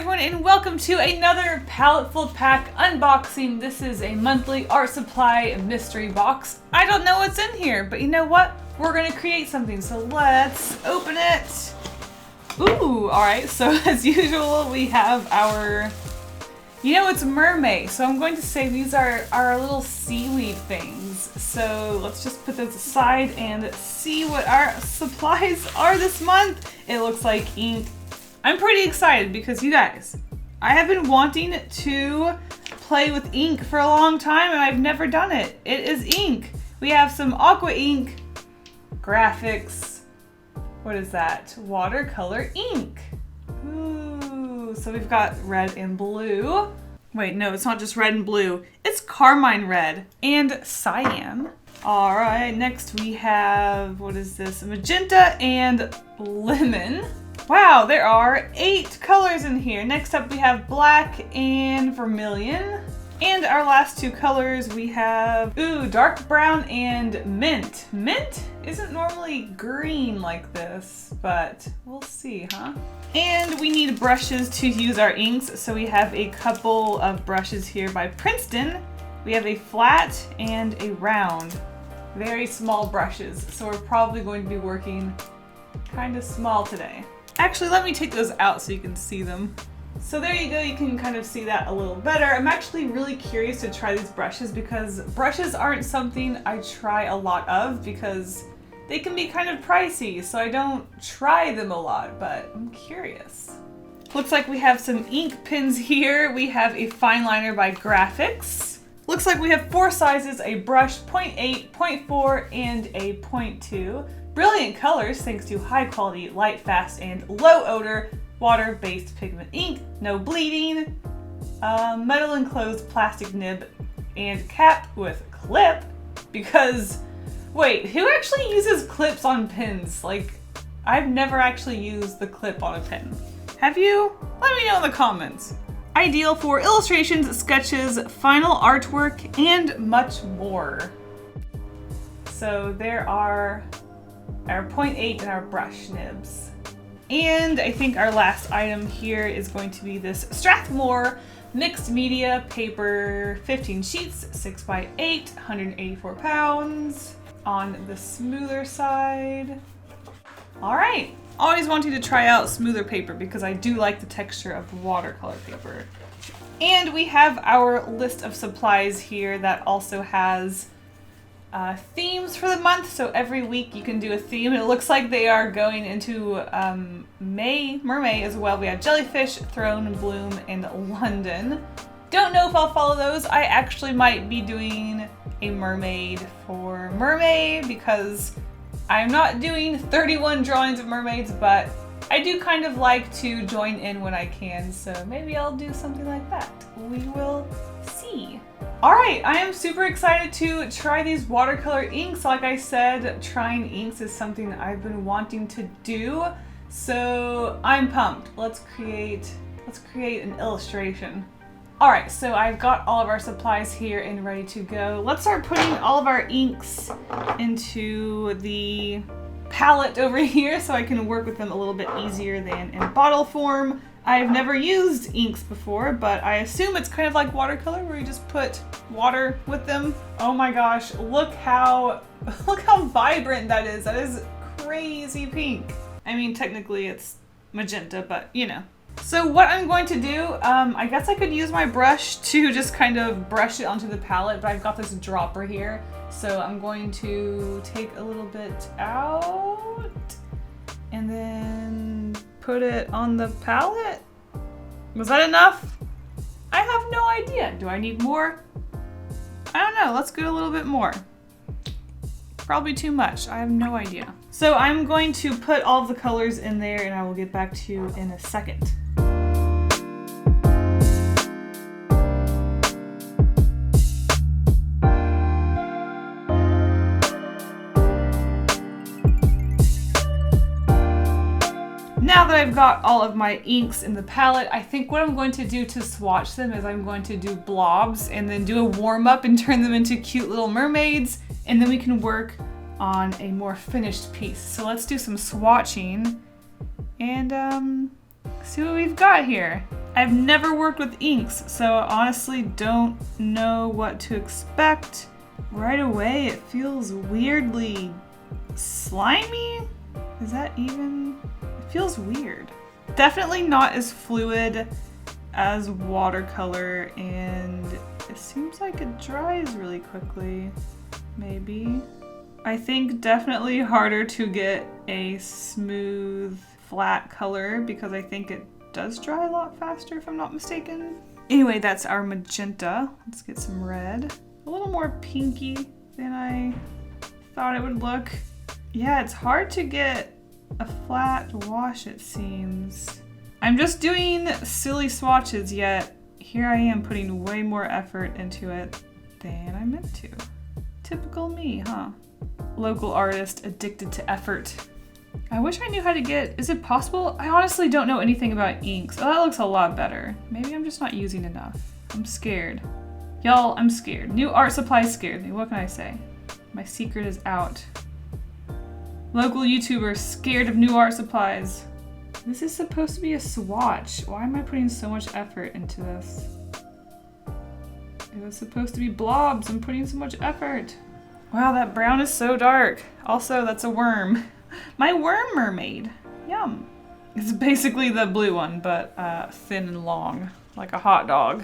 everyone, and welcome to another Paletteful pack unboxing. This is a monthly art supply mystery box. I don't know what's in here, but you know what? We're gonna create something, so let's open it. Ooh, alright, so as usual, we have our, it's mermaid, so I'm going to say these are our little seaweed things. So let's just put those aside and see what our supplies are this month. It looks like ink. I'm pretty excited because you guys, I have been wanting to play with ink for a long time and I've never done it. It is ink. We have some aqua ink, graphics, what is that? Watercolor ink. Ooh, so we've got red and blue. Wait, no, it's not just red and blue. It's carmine red and cyan. All right, next we have, what is this? Magenta and lemon. Wow, there are 8 colors in here. Next up we have black and vermilion. And our last 2 colors we have, dark brown and mint. Mint isn't normally green like this, but we'll see, huh? And we need brushes to use our inks, so we have a couple of brushes here by Princeton. We have a flat and a round. Very small brushes, so we're probably going to be working kind of small today. Actually, let me take those out so you can see them. So there you go, you can kind of see that a little better. I'm actually really curious to try these brushes because brushes aren't something I try a lot of because they can be kind of pricey, so I don't try them a lot, but I'm curious. Looks like we have some ink pens here. We have a fine liner by Graphics. Looks like we have 4 sizes, a brush, 0.8, 0.4, and a 0.2. Brilliant colors thanks to high quality, light, fast, and low odor, water-based pigment ink, no bleeding, metal enclosed plastic nib, and cap with clip. Because, wait, who actually uses clips on pens? Like, I've never actually used the clip on a pen. Have you? Let me know in the comments. Ideal for illustrations, sketches, final artwork, and much more. So there are our 0.8 and our brush nibs. And I think our last item here is going to be this Strathmore mixed media paper, 15 sheets, 6x8, 184 pounds on the smoother side. All right, always wanting to try out smoother paper because I do like the texture of watercolor paper. And we have our list of supplies here that also has themes for the month, so every week you can do a theme. It looks like they are going into mermaid as well. We have jellyfish, throne, bloom, and London. Don't know if I'll follow those. I actually might be doing a mermaid for mermaid because I'm not doing 31 drawings of mermaids, but I do kind of like to join in when I can, so maybe I'll do something like that. We will see. Alright, I am super excited to try these watercolor inks. Like I said, trying inks is something I've been wanting to do, so I'm pumped. Let's create an illustration. Alright, so I've got all of our supplies here and ready to go. Let's start putting all of our inks into the palette over here so I can work with them a little bit easier than in bottle form. I've never used inks before, but I assume it's kind of like watercolor where you just put water with them. Oh my gosh, look how vibrant that is. That is crazy pink. I mean, technically it's magenta, but you know. So what I'm going to do, I guess I could use my brush to just kind of brush it onto the palette, but I've got this dropper here. So I'm going to take a little bit out and then put it on the palette. Was that enough? I have no idea. Do I need more? I don't know. Let's go a little bit more. Probably too much. I have no idea. So I'm going to put all of the colors in there and I will get back to you in a second. Now that I've got all of my inks in the palette, I think what I'm going to do to swatch them is I'm going to do blobs and then do a warm up and turn them into cute little mermaids, and then we can work on a more finished piece. So let's do some swatching and see what we've got here. I've never worked with inks, so I honestly don't know what to expect. Right away, it feels weirdly slimy. Is that even? It feels weird. Definitely not as fluid as watercolor, and it seems like it dries really quickly, maybe. I think definitely harder to get a smooth, flat color because I think it does dry a lot faster if I'm not mistaken. Anyway, that's our magenta. Let's get some red. A little more pinky than I thought it would look. Yeah, it's hard to get a flat wash, it seems. I'm just doing silly swatches, yet here I am putting way more effort into it than I meant to. Typical me, huh? Local artist addicted to effort. I wish I knew how to get, is it possible? I honestly don't know anything about inks. Oh, that looks a lot better. Maybe I'm just not using enough. I'm scared. Y'all, I'm scared. New art supply scared me. What can I say? My secret is out. Local YouTuber scared of new art supplies. This is supposed to be a swatch. Why am I putting so much effort into this? It was supposed to be blobs. I'm putting so much effort. Wow, that brown is so dark. Also, that's a worm. My worm mermaid. Yum. It's basically the blue one, but thin and long, like a hot dog.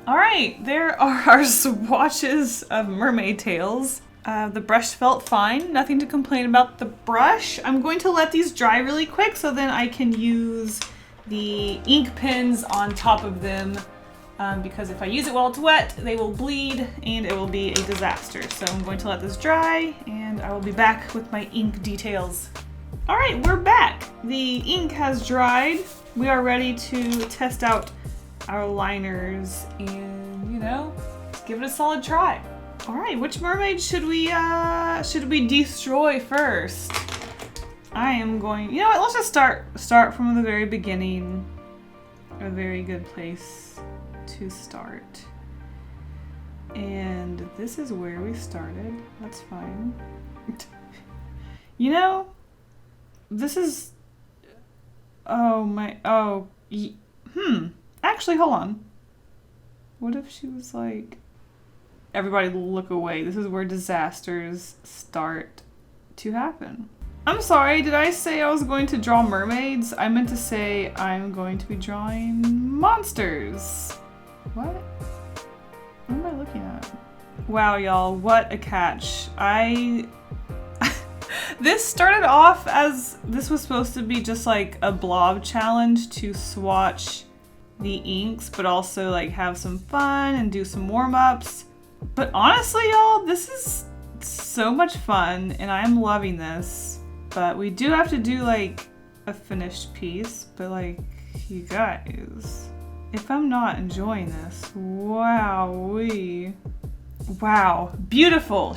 All right, there are our swatches of mermaid tails. The brush felt fine. Nothing to complain about the brush. I'm going to let these dry really quick so then I can use the ink pens on top of them. Because if I use it while it's wet, they will bleed and it will be a disaster. So I'm going to let this dry and I will be back with my ink details. All right, we're back. The ink has dried. We are ready to test out our liners and, you know, give it a solid try. All right, which mermaid should we destroy first? I am going, you know what, let's just start from the very beginning. A very good place to start. And this is where we started. That's fine. You know, this is, actually, hold on. What if she was like, everybody look away. This is where disasters start to happen. I'm sorry, did I say I was going to draw mermaids? I meant to say I'm going to be drawing monsters. What? What am I looking at? Wow, y'all, what a catch. This started off as, this was supposed to be just like a blob challenge to swatch the inks, but also like have some fun and do some warm-ups. But honestly, y'all, this is so much fun and I'm loving this. But we do have to do like a finished piece, but like, you guys, if I'm not enjoying this, wowee. Wow, beautiful.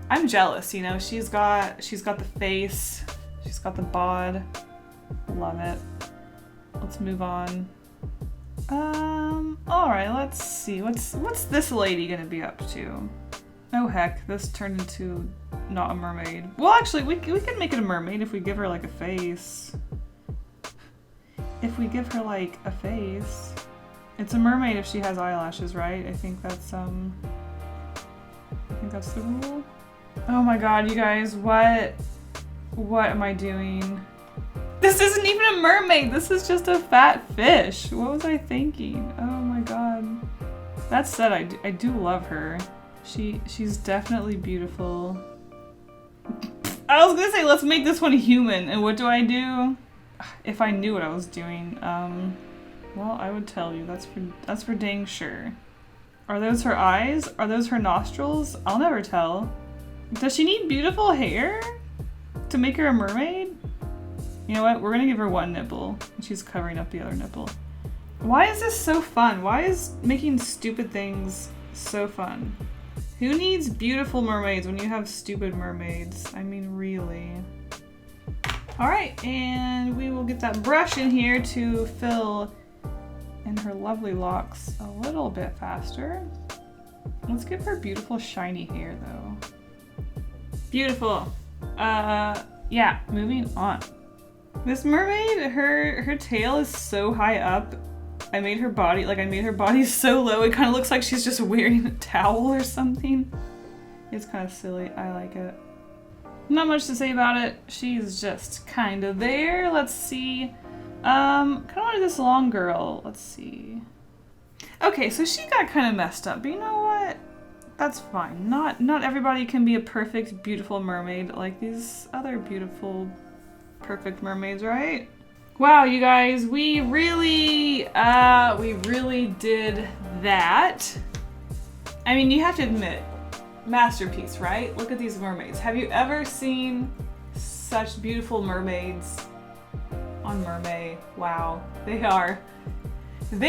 I'm jealous, you know, she's got the face, she's got the bod. Love it. Let's move on. All right, let's see. What's this lady gonna be up to? Oh heck, this turned into not a mermaid. Well, actually, we can make it a mermaid if we give her like a face. If we give her like a face. It's a mermaid if she has eyelashes, right? I think that's the rule. Oh my god, you guys, what am I doing? This isn't even a mermaid, this is just a fat fish. What was I thinking? Oh my god. That said, I do love her. She's definitely beautiful. I was gonna say, let's make this one human, and what do I do? If I knew what I was doing, well, I would tell you, that's for dang sure. Are those her eyes? Are those her nostrils? I'll never tell. Does she need beautiful hair to make her a mermaid? You know what? We're gonna give her one nipple. She's covering up the other nipple. Why is this so fun? Why is making stupid things so fun? Who needs beautiful mermaids when you have stupid mermaids? I mean, really. All right, and we will get that brush in here to fill in her lovely locks a little bit faster. Let's give her beautiful shiny hair though. Beautiful. Yeah, moving on. This mermaid, her tail is so high up. I made her body so low it kind of looks like she's just wearing a towel or something. It's kind of silly. I like it. Not much to say about it. She's just kind of there. Let's see. Kind of wanted this long girl. Let's see. Okay, so she got kind of messed up, but you know what? That's fine. Not everybody can be a perfect, beautiful mermaid like these other beautiful, perfect mermaids, right? Wow, you guys, we really did that. I mean, you have to admit, masterpiece, right? Look at these mermaids. Have you ever seen such beautiful mermaids on Mermaid? Wow, they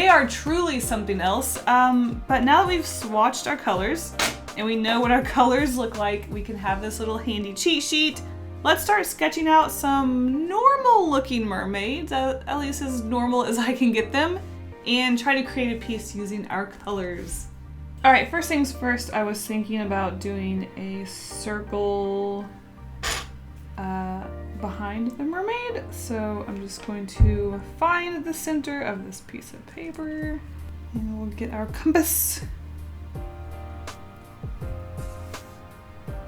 are truly something else. But now that we've swatched our colors and we know what our colors look like, we can have this little handy cheat sheet. Let's start sketching out some normal looking mermaids, at least as normal as I can get them, and try to create a piece using our colors. All right, first things first, I was thinking about doing a circle behind the mermaid. So I'm just going to find the center of this piece of paper and we'll get our compass.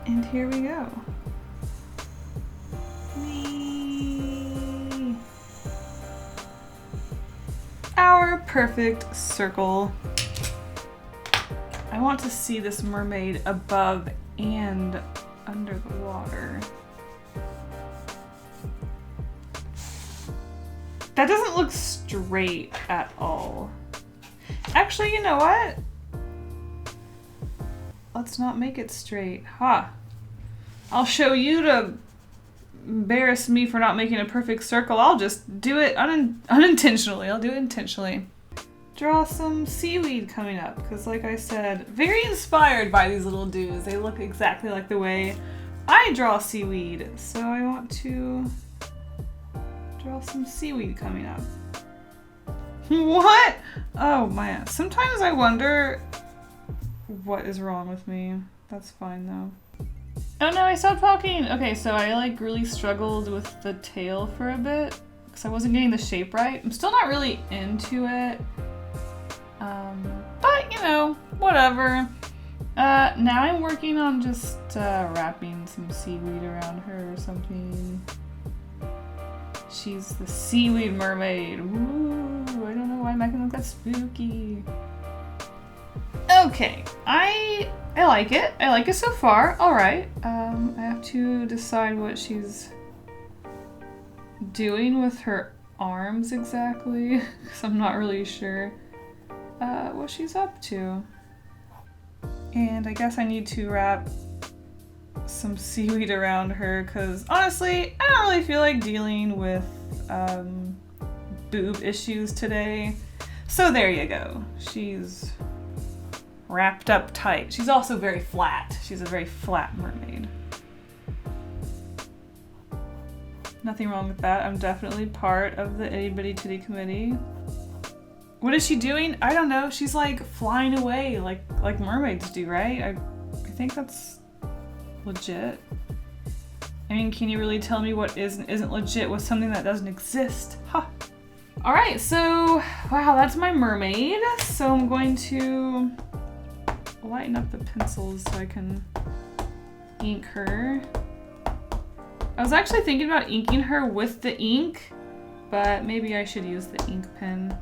And here we go. Whee! Our perfect circle. I want to see this mermaid above and under the water. That doesn't look straight at all. Actually, you know what? Let's not make it straight. I'll show you to embarrass me for not making a perfect circle. I'll just do it unintentionally. I'll do it intentionally. Draw some seaweed coming up, because like I said, very inspired by these little dudes. They look exactly like the way I draw seaweed. So I want to draw some seaweed coming up. What? Oh man, sometimes I wonder what is wrong with me. That's fine though. Oh no, I stopped talking! Okay, so I like really struggled with the tail for a bit because I wasn't getting the shape right. I'm still not really into it. But you know, whatever. Now I'm working on just wrapping some seaweed around her or something. She's the seaweed mermaid. Woo! I don't know why I'm acting like that spooky. Okay, I like it. I like it so far. All right. I have to decide what she's doing with her arms exactly, because I'm not really sure what she's up to. And I guess I need to wrap some seaweed around her because honestly, I don't really feel like dealing with boob issues today. So there you go. She's wrapped up tight. She's also very flat. She's a very flat mermaid. Nothing wrong with that. I'm definitely part of the Itty Bitty Titty Committee. What is she doing? I don't know. She's like flying away like mermaids do, right? I think that's legit. I mean, can you really tell me what isn't legit with something that doesn't exist? Huh. All right, so, wow, that's my mermaid. So I'm going to lighten up the pencils so I can ink her. I was actually thinking about inking her with the ink, but maybe I should use the ink pen.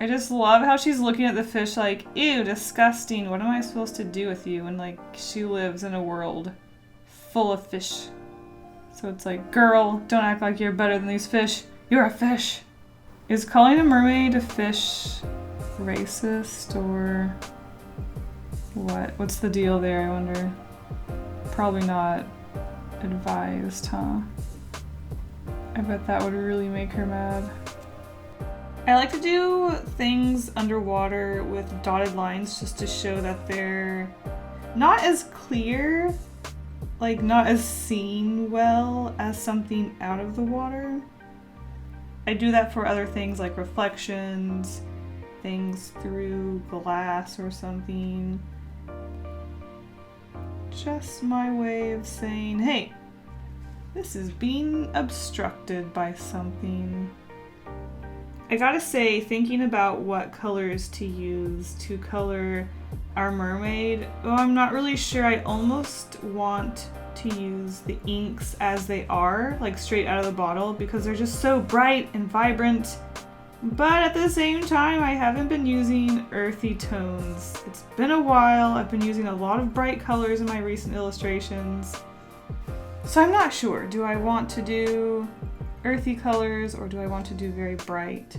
I just love how she's looking at the fish like, ew, disgusting. What am I supposed to do with you? And like, she lives in a world full of fish. So it's like, girl, don't act like you're better than these fish. You're a fish. Is calling a mermaid a fish racist or what? What's the deal there, I wonder? Probably not advised, huh? I bet that would really make her mad. I like to do things underwater with dotted lines just to show that they're not as clear, like not as seen well as something out of the water. I do that for other things like reflections, things through glass or something. Just my way of saying, hey, This is being obstructed by something. I gotta say, thinking about what colors to use to color our mermaid, oh, I'm not really sure. I almost want to use the inks as they are, like straight out of the bottle, because they're just so bright and vibrant. But at the same time, I haven't been using earthy tones. It's been a while. I've been using a lot of bright colors in my recent illustrations. So I'm not sure. Do I want to do earthy colors or do I want to do very bright?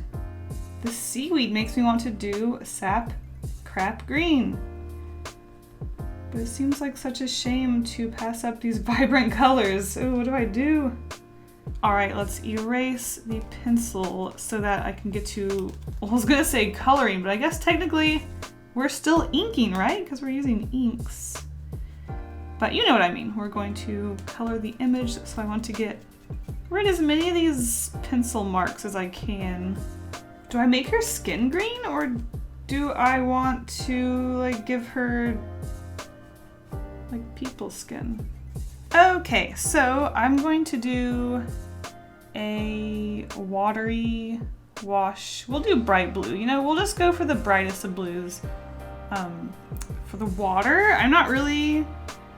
The seaweed makes me want to do sap crap green. But it seems like such a shame to pass up these vibrant colors. Oh, what do I do? All right, let's erase the pencil so that I can get to, well, I was gonna say coloring, but I guess technically we're still inking, right? Because we're using inks. But you know what I mean. We're going to color the image, so I want to get rid of as many of these pencil marks as I can. Do I make her skin green or do I want to like give her like people skin? Okay, so I'm going to do a watery wash. We'll do bright blue. You know, we'll just go for the brightest of blues. For the water, I'm not really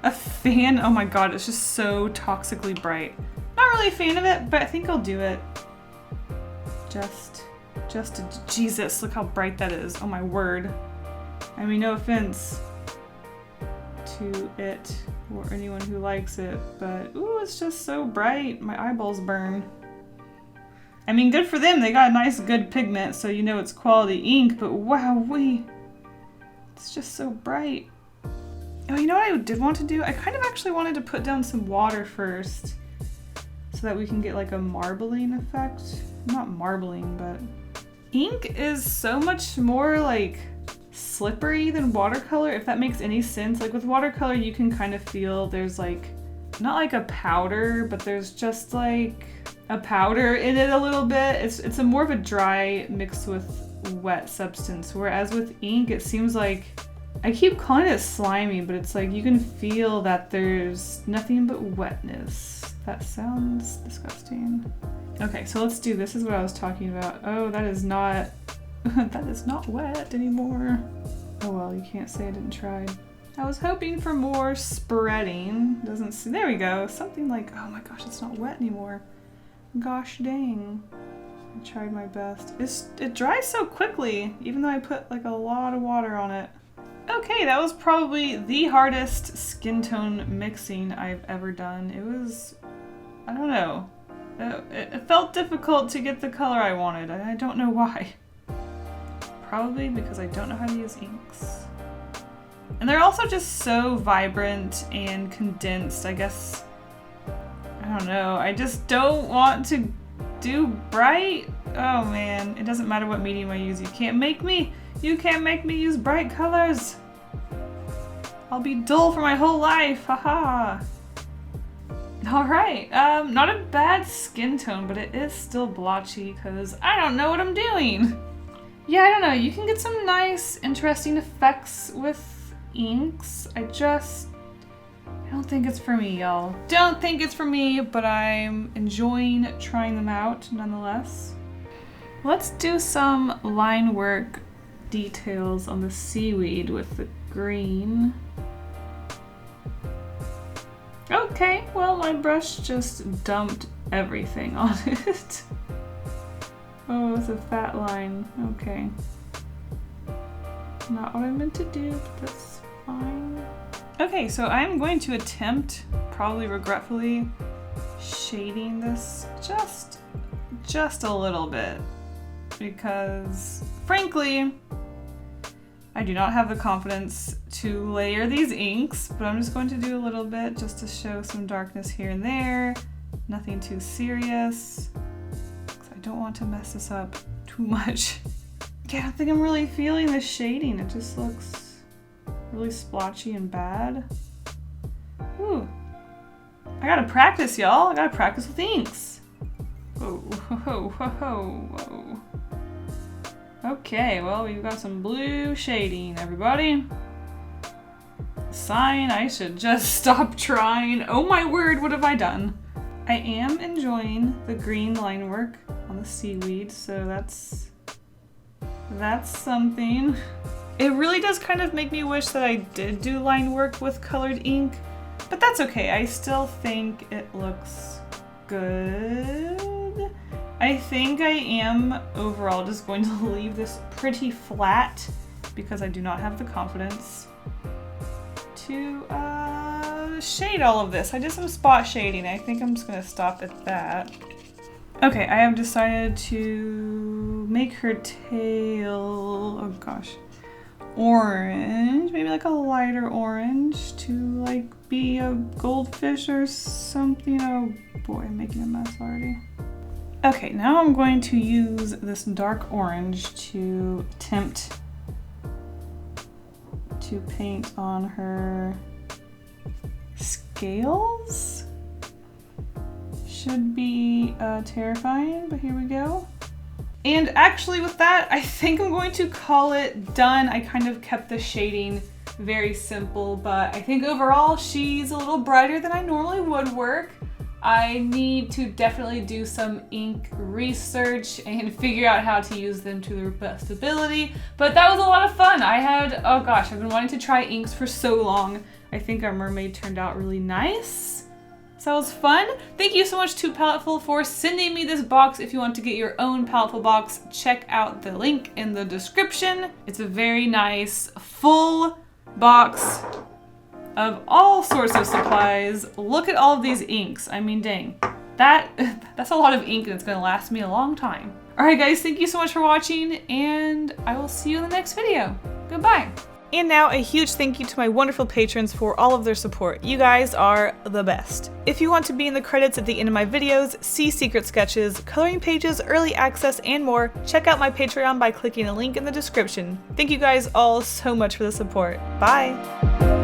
a fan. Oh my god, it's just so toxically bright. Not really a fan of it, but I think I'll do it. Jesus, look how bright that is. Oh my word. I mean, no offense to it or anyone who likes it, but ooh, it's just so bright. My eyeballs burn. I mean, good for them. They got a nice, good pigment, so you know it's quality ink, but wowee. It's just so bright. Oh, you know what I did want to do? I kind of actually wanted to put down some water first so that we can get like a marbling effect. Not marbling, but ink is so much more like slippery than watercolor, if that makes any sense. Like with watercolor, you can kind of feel there's like, not like a powder, but there's just like a powder in it a little bit. It's a more of a dry mixed with wet substance, whereas with ink, it seems like, I keep calling it slimy, but it's like you can feel that there's nothing but wetness. That sounds disgusting. Okay, so let's do, this is what I was talking about. Oh, that is not, that is not wet anymore. Oh well, you can't say I didn't try. I was hoping for more spreading. Doesn't see, there we go. Something like, oh my gosh, it's not wet anymore. Gosh dang. I tried my best. It dries so quickly, even though I put like a lot of water on it. Okay, that was probably the hardest skin tone mixing I've ever done. It was, I don't know. It felt difficult to get the color I wanted. I don't know why. Probably because I don't know how to use inks. And they're also just so vibrant and condensed. I guess, I don't know. I just don't want to do bright. Oh man, it doesn't matter what medium I use. You can't make me use bright colors. I'll be dull for my whole life, haha. All right, not a bad skin tone, but it is still blotchy because I don't know what I'm doing. Yeah, I don't know, you can get some nice, interesting effects with inks. I don't think it's for me, y'all. Don't think it's for me, but I'm enjoying trying them out nonetheless. Let's do some line work details on the seaweed with the green. Okay, well my brush just dumped everything on it. Oh, it's a fat line. Okay. Not what I meant to do, but that's fine. Okay, so I'm going to attempt, probably regretfully, shading this just a little bit. Because, frankly, I do not have the confidence to layer these inks, but I'm just going to do a little bit just to show some darkness here and there. Nothing too serious, because I don't want to mess this up too much. Yeah, I don't think I'm really feeling the shading. It just looks really splotchy and bad. Ooh. I gotta practice, y'all. I gotta practice with inks. Whoa, whoa, whoa, whoa. Okay, well, we've got some blue shading, everybody. Sign I should just stop trying. Oh my word, what have I done? I am enjoying the green line work on the seaweed, so that's something. It really does kind of make me wish that I did do line work with colored ink, but that's okay. I still think it looks good. I think I am overall just going to leave this pretty flat because I do not have the confidence to shade all of this. I did some spot shading. I think I'm just gonna stop at that. Okay, I have decided to make her tail, oh gosh, orange, maybe like a lighter orange to like be a goldfish or something. Oh boy, I'm making a mess already. Okay, now I'm going to use this dark orange to attempt to paint on her scales. Should be terrifying, but here we go. And actually with that, I think I'm going to call it done. I kind of kept the shading very simple, but I think overall she's a little brighter than I normally would work. I need to definitely do some ink research and figure out how to use them to their best ability, but that was a lot of fun. Oh gosh, I've been wanting to try inks for so long. I think our mermaid turned out really nice. So that was fun. Thank you so much to Paletteful for sending me this box. If you want to get your own Paletteful box, check out the link in the description. It's a very nice full box of all sorts of supplies. Look at all of these inks. I mean, dang, that's a lot of ink and it's gonna last me a long time. All right guys, thank you so much for watching and I will see you in the next video. Goodbye. And now a huge thank you to my wonderful patrons for all of their support. You guys are the best. If you want to be in the credits at the end of my videos, see secret sketches, coloring pages, early access, and more, check out my Patreon by clicking the link in the description. Thank you guys all so much for the support. Bye!